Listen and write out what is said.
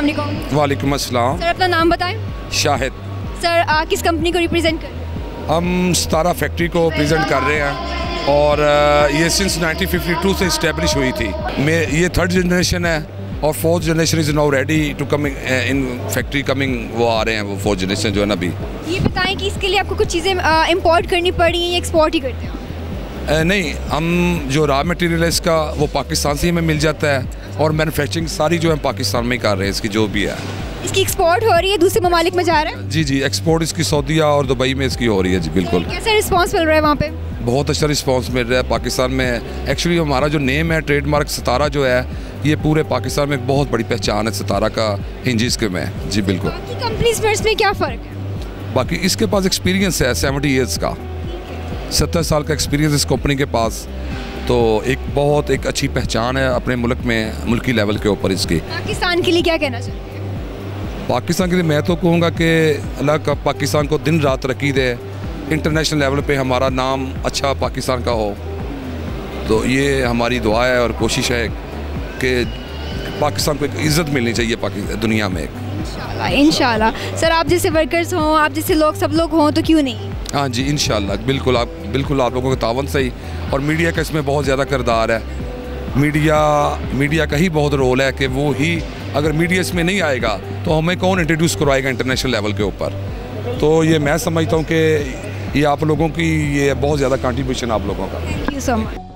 अस्सलाम वालेकुम। वालेकुम अस्सलाम। सर अपना नाम बताएं। शाहिद। सर किस कंपनी को रिप्रेजेंट कर रहे हैं? हम सतारा फैक्ट्री को प्रेजेंट कर रहे हैं और ये सिंस 1952 से इस्टेब्लिश हुई थी। ये थर्ड जनरेशन है और fourth generation is now ready to coming in factory coming, वो आ रहे हैं वो फोर्थ जनरेशन जो है ना अभी। ये बताएं कि इसके लिए आपको कुछ चीज़ें इंपोर्ट करनी पड़ी या एक्सपोर्ट ही करते हैं? नहीं, हम जो रॉ मटेरियल है इसका वो पाकिस्तान से ही हमें मिल जाता है और मैन्युफैक्चरिंग सारी जो है पाकिस्तान में ही कर रहे हैं इसकी जो भी है। इसकी एक्सपोर्ट हो रही है, दूसरे ममालिक में जा रहा है? जी, एक्सपोर्ट इसकी सऊदीया और दुबई में इसकी हो रही है जी बिल्कुल। कैसा रिस्पांस मिल रहा है वहाँ पे? बहुत अच्छा रिस्पांस मिल रहा है पाकिस्तान में। एक्चुअली हमारा जो नेम है ट्रेडमार्क सितारा जो है ये पूरे पाकिस्तान में बहुत बड़ी पहचान है सितारा का हिंजिस के में जी बिल्कुल। बाकी कंपनीज में इसमें क्या फ़र्क है? बाकी इसके पास एक्सपीरियंस है 70 ईयर्स का, 70 साल का एक्सपीरियंस इस कंपनी के पास, तो एक अच्छी पहचान है अपने मुल्क में, मुल्की लेवल के ऊपर इसकी। पाकिस्तान के लिए क्या कहना चाहिए? पाकिस्तान के लिए मैं तो कहूँगा कि अल्लाह का पाकिस्तान को दिन रात तरक्की दे, इंटरनेशनल लेवल पे हमारा नाम अच्छा पाकिस्तान का हो, तो ये हमारी दुआ है और कोशिश है कि पाकिस्तान को एक इज़्ज़त मिलनी चाहिए दुनिया में। इंशाल्लाह। सर आप जैसे वर्कर्स हों, आप जैसे लोग, सब लोग हों तो क्यों नहीं? हाँ जी इंशाल्लाह, बिल्कुल आप लोगों के तावन से ही, और मीडिया का इसमें बहुत ज़्यादा किरदार है। मीडिया का ही बहुत रोल है कि वो ही, अगर मीडिया इसमें नहीं आएगा तो हमें कौन इंट्रोड्यूस करवाएगा इंटरनेशनल लेवल के ऊपर। तो ये मैं समझता हूँ कि ये आप लोगों की ये बहुत ज़्यादा कंट्रीब्यूशन आप लोगों का। Thank you so much.